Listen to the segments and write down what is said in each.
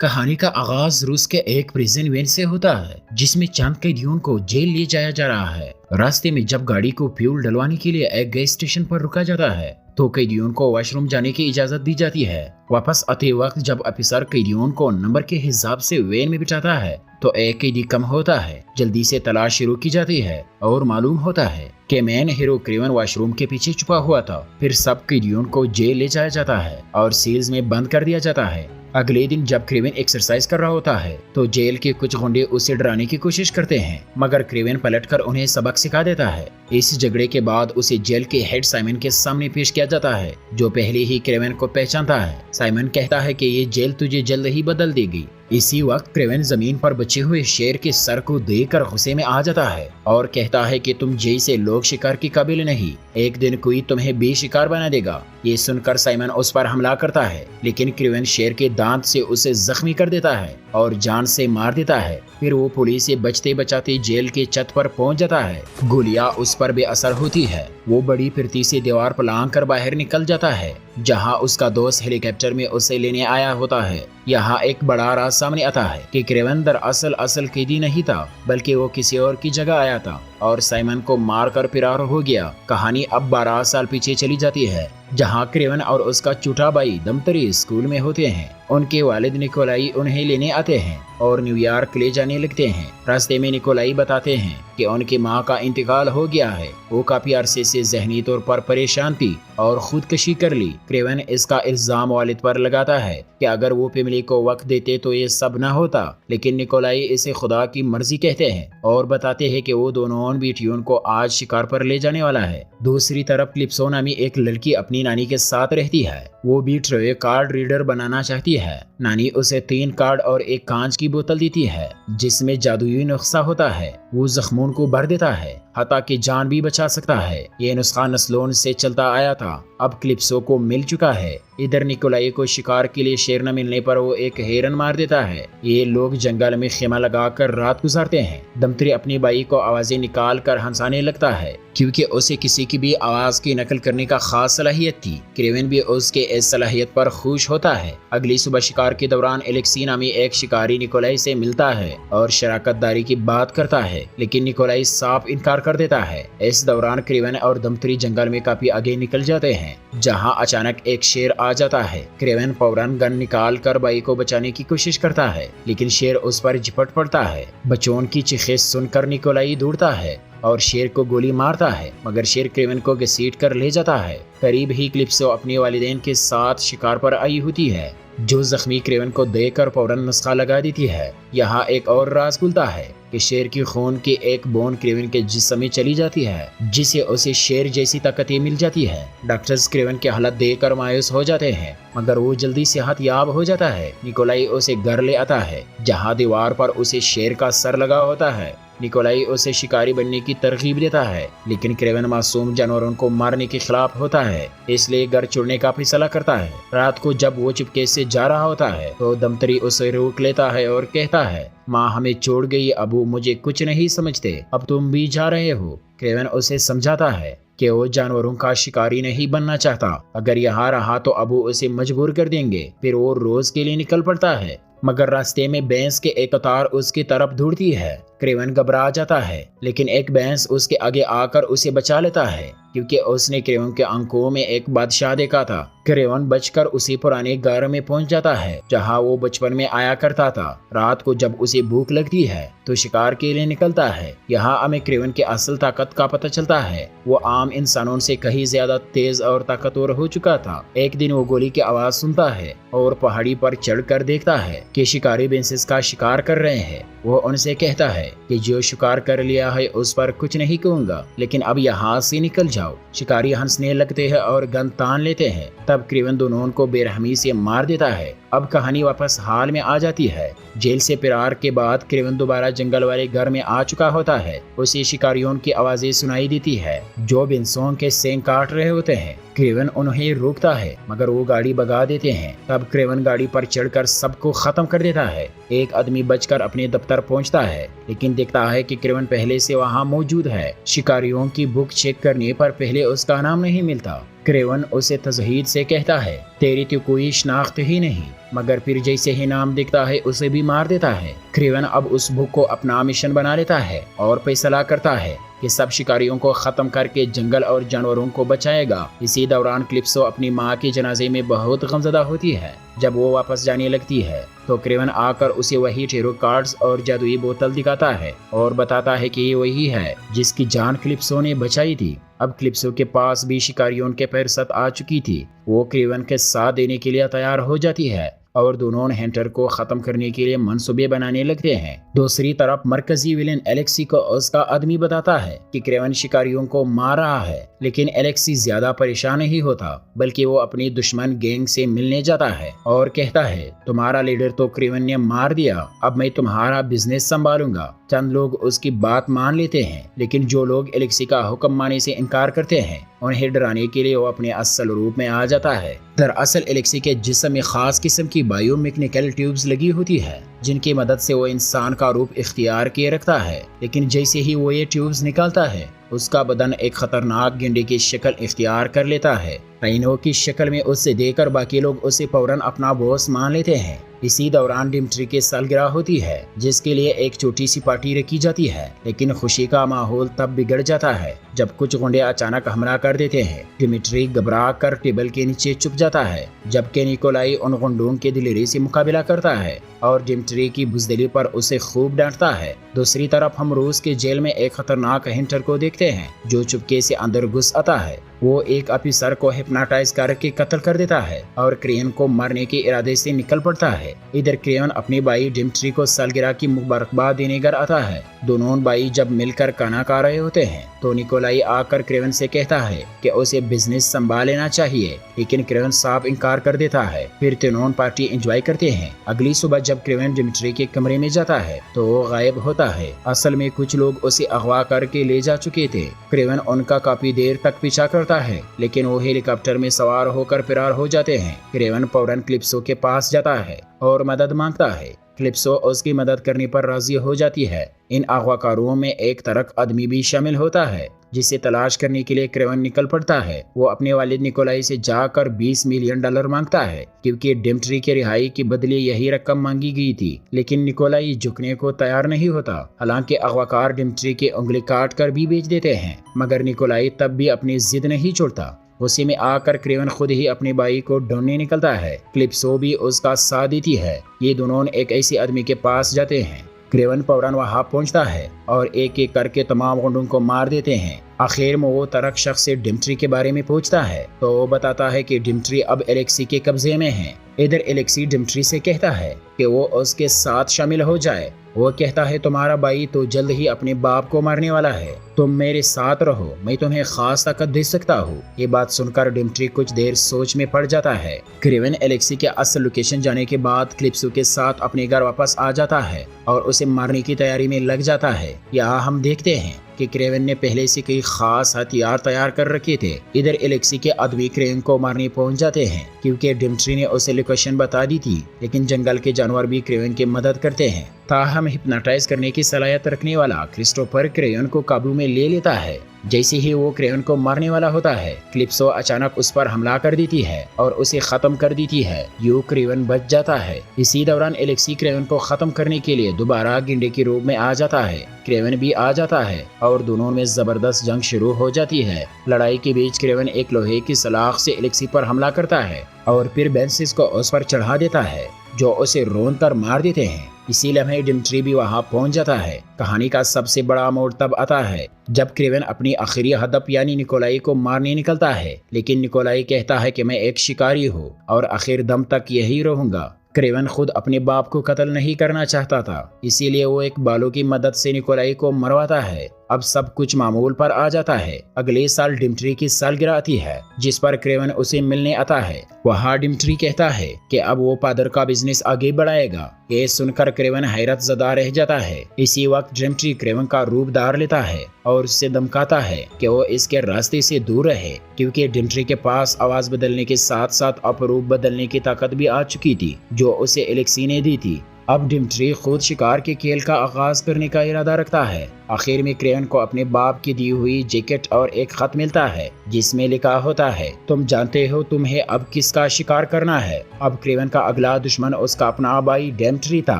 कहानी का आगाज रूस के एक प्रिजन वैन से होता है जिसमें चंद कैदियों को जेल ले जाया जा रहा है। रास्ते में जब गाड़ी को फ्यूल डलवाने के लिए एक गैस स्टेशन पर रुका जाता है तो कैदियों को वॉशरूम जाने की इजाजत दी जाती है। वापस आते वक्त जब ऑफिसर कैदियों को नंबर के हिसाब से वैन में बिठाता है तो एक कैदी कम होता है। जल्दी से तलाश शुरू की जाती है और मालूम होता है कि मेन हीरो क्रेवन वॉशरूम के पीछे छुपा हुआ था। फिर सब कैदियों को जेल ले जाया जाता है और सील्स में बंद कर दिया जाता है। अगले दिन जब क्रेवन एक्सरसाइज कर रहा होता है तो जेल के कुछ गुंडे उसे डराने की कोशिश करते हैं, मगर क्रेवन पलटकर उन्हें सबक सिखा देता है। इस झगड़े के बाद उसे जेल के हेड साइमन के सामने पेश किया जाता है, जो पहले ही क्रेवन को पहचानता है। साइमन कहता है कि ये जेल तुझे जल्द ही बदल देगी। इसी वक्त क्रेवन जमीन पर बचे हुए शेर के सर को देखकर गुस्से में आ जाता है और कहता है कि तुम जैसे लोग शिकार के काबिल नहीं, एक दिन कोई तुम्हें बेशिकार बना देगा। ये सुनकर साइमन उस पर हमला करता है, लेकिन क्रेवन शेर के दांत से उसे जख्मी कर देता है और जान से मार देता है। फिर वो पुलिस से बचते बचाते जेल के छत पर पहुंच जाता है। गोलियां उस पर बेअसर होती है। वो बड़ी फिरती से दीवार पर लांग कर बाहर निकल जाता है, जहां उसका दोस्त हेलीकॉप्टर में उसे लेने आया होता है। यहाँ एक बड़ा राज सामने आता है कि क्रेवन दरअसल असल कैदी नहीं था, बल्कि वो किसी और की जगह आया था और साइमन को मारकर फरार हो गया। कहानी अब 12 साल पीछे चली जाती है, जहां क्रेवन और उसका छोटा भाई दमतरी स्कूल में होते हैं। उनके वालिद निकोलाई उन्हें लेने आते हैं और न्यूयॉर्क ले जाने लगते हैं। रास्ते में निकोलाई बताते हैं कि उनकी मां का इंतकाल हो गया है। वो काफी अरसे से जहनी तौर पर परेशान थी और खुदकशी कर ली। क्रेवन इसका इल्जाम वालिद पर लगाता है कि अगर वो फैमिली को वक्त देते तो ये सब न होता, लेकिन निकोलाई इसे खुदा की मर्जी कहते हैं और बताते हैं कि वो दोनों बेटियों को आज शिकार पर ले जाने वाला है। दूसरी तरफ क्लिप्सो नामी एक लड़की अपनी नानी के साथ रहती है। वो भी ट्रे कार्ड रीडर बनाना चाहती है। नानी उसे 3 कार्ड और एक कांच की बोतल देती है जिसमें जादुई नुस्खा होता है। वो जख्मों को भर देता है, हत्ता की जान भी बचा सकता है। ये नुस्खा नस्लों से चलता आया था, अब क्लिप्सो को मिल चुका है। इधर निकोलाई को शिकार के लिए शेर न मिलने पर वो एक हिरन मार देता है। ये लोग जंगल में खेमा लगाकर रात गुजारते हैं। दमतरी अपनी बाई को आवाजें निकाल कर हंसाने लगता है, क्योंकि उसे किसी की भी आवाज की नकल करने का खास सलाहियत थी। क्रेवन भी उसके इस सलाहियत पर खुश होता है। अगली सुबह शिकार के दौरान एलेक्सी नामी एक शिकारी निकोलाई से मिलता है और शराकतदारी की बात करता है, लेकिन निकोलाई साफ इनकार कर देता है। इस दौरान क्रेवन और दमतरी जंगल में काफी आगे निकल जाते हैं, जहां अचानक एक शेर आ जाता है। क्रेवन फौरन गन निकाल कर बाई को बचाने की कोशिश करता है, लेकिन शेर उस पर झपट पड़ता है। बच्चों की चीखें सुनकर निकोलाई दौड़ता है और शेर को गोली मारता है, मगर शेर क्रेवन को घसीट कर ले जाता है। करीब ही क्लिप्सो अपने वालिदैन के साथ शिकार पर आई होती है, जो जख्मी क्रेवन को देखकर फौरन नुस्खा लगा देती है। यहाँ एक और राज खुलता है कि शेर की खून की एक बोन क्रेवन के जिस्म में चली जाती है, जिससे उसे शेर जैसी ताकतें मिल जाती है। डॉक्टर्स क्रेवन की हालत देखकर मायूस हो जाते हैं, मगर वो जल्दी सेहत याब हो जाता है। निकोलाई उसे घर ले आता है, जहाँ दीवार पर उसे शेर का सर लगा होता है। निकोलाई उसे शिकारी बनने की तरकीब देता है, लेकिन क्रेवन मासूम जानवरों को मारने के खिलाफ होता है, इसलिए घर छोड़ने का फैसला करता है। रात को जब वो चुपके से जा रहा होता है तो दमतरी उसे रोक लेता है और कहता है, माँ हमें छोड़ गई, अबू मुझे कुछ नहीं समझते, अब तुम भी जा रहे हो। क्रेवन उसे समझाता है कि वो जानवरों का शिकारी नहीं बनना चाहता। अगर यहाँ रहा तो अबू उसे मजबूर कर देंगे। फिर वो रोज के लिए निकल पड़ता है, मगर रास्ते में भैंस के एक कतार उसकी तरफ दौड़ती है। क्रेवन घबरा जाता है, लेकिन एक भैंस उसके आगे आकर उसे बचा लेता है, क्योंकि उसने क्रेवन के आंखों में एक बादशाह देखा था। क्रेवन बचकर उसी पुराने घर में पहुंच जाता है, जहां वो बचपन में आया करता था। रात को जब उसे भूख लगती है तो शिकार के लिए निकलता है। यहाँ हमें क्रेवन की असल ताकत का पता चलता है। वो आम इंसानों से कहीं ज्यादा तेज और ताकतवर हो चुका था। एक दिन वो गोली की आवाज सुनता है और पहाड़ी पर चढ़कर देखता है कि शिकारी भैंसेस का शिकार कर रहे हैं। वो उनसे कहता है कि जो शिकार कर लिया है उस पर कुछ नहीं कहूंगा, लेकिन अब यहाँ से निकल जाओ। शिकारी हंसने लगते हैं और गन तान लेते हैं। तब क्रेवन दोनों को बेरहमी से मार देता है। अब कहानी वापस हाल में आ जाती है। जेल से फरार के बाद क्रेवन दोबारा जंगल वाले घर में आ चुका होता है। उसे शिकारियों की आवाजें सुनाई देती है, जो भैंसों के सींग काट रहे होते हैं। क्रेवन उन्हें रोकता है, मगर वो गाड़ी भगा देते हैं। तब क्रेवन गाड़ी पर चढ़कर सबको खत्म कर देता है। एक आदमी बचकर अपने दफ्तर पहुंचता है, लेकिन देखता है कि क्रेवन पहले से वहां मौजूद है। शिकारियों की बुक चेक करने पर पहले उसका नाम नहीं मिलता। क्रेवन उसे तजहीद से कहता है, तेरी तो कोई शनाख्त ही नहीं, मगर फिर जैसे ही नाम दिखता है उसे भी मार देता है। क्रेवन अब उस भूख को अपना मिशन बना लेता है और फैसला करता है कि सब शिकारियों को खत्म करके जंगल और जानवरों को बचाएगा। इसी दौरान क्लिप्सो अपनी माँ के जनाजे में बहुत गमज़दा होती है। जब वो वापस जाने लगती है तो क्रेवन आकर उसे वही टेरो कार्ड्स और जादुई बोतल दिखाता है और बताता है कि ये वही है जिसकी जान क्लिप्सो ने बचाई थी। अब क्लिप्सो के पास भी शिकारियों के फहरिस्त आ चुकी थी। वो क्रेवन के साथ देने के लिए तैयार हो जाती है और दोनों हंटर को खत्म करने के लिए मंसूबे बनाने लगते हैं। दूसरी तरफ मरकजी विलेन एलेक्सी को उसका आदमी बताता है कि क्रेवन शिकारियों को मार रहा है, लेकिन एलेक्सी ज्यादा परेशान नहीं होता, बल्कि वो अपनी दुश्मन गैंग से मिलने जाता है और कहता है, तुम्हारा लीडर तो क्रेवन ने मार दिया, अब मैं तुम्हारा बिजनेस संभालूंगा। चंद लोग उसकी बात मान लेते हैं, लेकिन जो लोग एलेक्सी का हुक्म मानने से इनकार करते हैं उन्हें डराने के लिए वो अपने असल रूप में आ जाता है। दरअसल एलेक्सी के जिस्म में खास किस्म की बायोमैकेनिकल ट्यूब्स लगी होती है जिनकी मदद से वो इंसान का रूप इख्तियार किए रखता है, लेकिन जैसे ही वो ये ट्यूब्स निकालता है उसका बदन एक खतरनाक गेंडे की शक्ल इख्तियार कर लेता है। राइनो की शक्ल में उससे देखकर बाकी लोग उसे फौरन अपना बॉस मान लेते हैं। इसी दौरान डिमिट्री की सालगिरह होती है जिसके लिए एक छोटी सी पार्टी रखी जाती है, लेकिन खुशी का माहौल तब बिगड़ जाता है जब कुछ गुंडे अचानक हमला कर देते हैं। डिमिट्री घबरा कर टेबल के नीचे छुप जाता है, जबकि निकोलाई उन गुंडों के दिलेरी से मुकाबला करता है और डिमिट्री की बुजदिली पर उसे खूब डांटता है। दूसरी तरफ हम रूस के जेल में एक खतरनाक हंटर को देखते हैं जो चुपके से अंदर घुस आता है। वो एक ऑफिसर को हिप्नोटाइज करके कत्ल कर देता है और क्रेन को मारने के इरादे से निकल पड़ता है। इधर क्रेन अपनी भाई डिमिट्री को सालगिरह की मुबारकबाद देने घर आता है। दोनों भाई जब मिलकर खाना खा रहे होते हैं तो निकोलाई आकर क्रेवन से कहता है कि उसे बिजनेस संभाल लेना चाहिए, लेकिन क्रेवन साफ इनकार कर देता है। फिर तीनों पार्टी एंजॉय करते हैं। अगली सुबह जब क्रेवन डिमिट्री के कमरे में जाता है तो वो गायब होता है। असल में कुछ लोग उसे अगवा करके ले जा चुके थे। क्रेवन उनका काफी देर तक पीछा करता है, लेकिन वो हेलीकॉप्टर में सवार होकर फरार हो जाते हैं। क्रेवन फौरन क्लिप्सो के पास जाता है और मदद मांगता है। क्लिप्सो उसकी मदद करने पर राजी हो जाती है। इन अगवाकारों में एक तरक आदमी भी शामिल होता है जिसे तलाश करने के लिए क्रेवन निकल पड़ता है। वो अपने वालिद निकोलाई से जाकर $20 मिलियन मांगता है क्योंकि डिमिट्री के रिहाई की बदले यही रकम मांगी गई थी, लेकिन निकोलाई झुकने को तैयार नहीं होता। हालांकि अगवाकार डिमिट्री के उंगली काट कर भी बेच देते हैं, मगर निकोलाई तब भी अपनी जिद नहीं छोड़ता। गुस्से में आकर क्रेवन खुद ही अपने भाई को ढूंढने निकलता है। क्लिप्सो भी उसका साथ देती है। ये दोनों एक ऐसे आदमी के पास जाते हैं। क्रेवन फौरन वहां पहुंचता है और एक एक करके तमाम गुंडों को मार देते हैं। आखिर में वो तरक शख्स से डिमिट्री के बारे में पूछता है तो वो बताता है कि डिमिट्री अब एलेक्सी के कब्जे में है। इधर एलेक्सी डिमिट्री से कहता है कि वो उसके साथ शामिल हो जाए। वो कहता है, तुम्हारा भाई तो जल्द ही अपने बाप को मारने वाला है, तुम मेरे साथ रहो, मैं तुम्हें खास ताकत दे सकता हूँ। ये बात सुनकर डिमिट्री कुछ देर सोच में पड़ जाता है। क्रेवन एलेक्सी के असल लोकेशन जाने के बाद क्लिप्सो के साथ अपने घर वापस आ जाता है और उसे मारने की तैयारी में लग जाता है। यहाँ हम देखते हैं कि क्रेवन ने पहले से कई खास हथियार तैयार कर रखे थे। इधर एलेक्सी के आदमी क्रेवन को मारने पहुंच जाते हैं क्योंकि डिमिट्री ने उसे लोकेशन बता दी थी, लेकिन जंगल के जानवर भी क्रेवन की मदद करते हैं। ताहम हिप्नोटाइज करने की सलाहियत रखने वाला क्रिस्टोफर क्रेवन को काबू में ले लेता है। जैसे ही वो क्रेवन को मारने वाला होता है, क्लिप्सो अचानक उस पर हमला कर देती है और उसे खत्म कर देती है। यूं क्रेवन बच जाता है। इसी दौरान एलेक्सी क्रेवन को खत्म करने के लिए दोबारा गेंडे के रूप में आ जाता है। क्रेवन भी आ जाता है और दोनों में जबरदस्त जंग शुरू हो जाती है। लड़ाई के बीच क्रेवन एक लोहे की सलाख से एलेक्सी पर हमला करता है और फिर बेंसिस को उस पर चढ़ा देता है, जो उसे रोन कर मार देते हैं। इसी लम्हे डिमिट्री भी वहां पहुंच जाता है। कहानी का सबसे बड़ा मोड़ तब आता है जब क्रेवन अपनी आखिरी हदफ यानी निकोलाई को मारने निकलता है, लेकिन निकोलाई कहता है कि मैं एक शिकारी हूँ और आखिर दम तक यही रहूंगा। क्रेवन खुद अपने बाप को कत्ल नहीं करना चाहता था, इसीलिए वो एक बालों की मदद से निकोलाई को मरवाता है। अब सब कुछ मामूल पर आ जाता है। अगले साल डिमिट्री की सालगिरह आती है जिस पर क्रेवन उसे मिलने आता है। वहाँ डिमिट्री कहता है कि अब वो पादर का बिजनेस आगे बढ़ाएगा। ये सुनकर क्रेवन हैरत ज़दा रह जाता है। इसी वक्त डिमिट्री क्रेवन का रूप धार लेता है और उससे धमकाता है कि वो इसके रास्ते से दूर रहे, क्योंकि डिमिट्री के पास आवाज बदलने के साथ साथ अपरूप बदलने की ताकत भी आ चुकी थी जो उसे एलेक्सी ने दी थी। अब डिमिट्री खुद शिकार के खेल का आगाज करने का इरादा रखता है। आखिर में क्रेवन को अपने बाप की दी हुई जैकेट और एक खत मिलता है जिसमें लिखा होता है, तुम जानते हो तुम्हें अब किसका शिकार करना है। अब क्रेवन का अगला दुश्मन उसका अपना भाई डिमिट्री था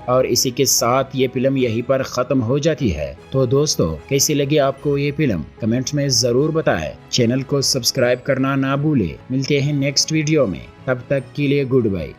और इसी के साथ ये फिल्म यहीं पर खत्म हो जाती है। तो दोस्तों, कैसी लगी आपको ये फिल्म, कमेंट में जरूर बताएं। चैनल को सब्सक्राइब करना ना भूले। मिलते हैं नेक्स्ट वीडियो में, तब तक के लिए गुड बाय।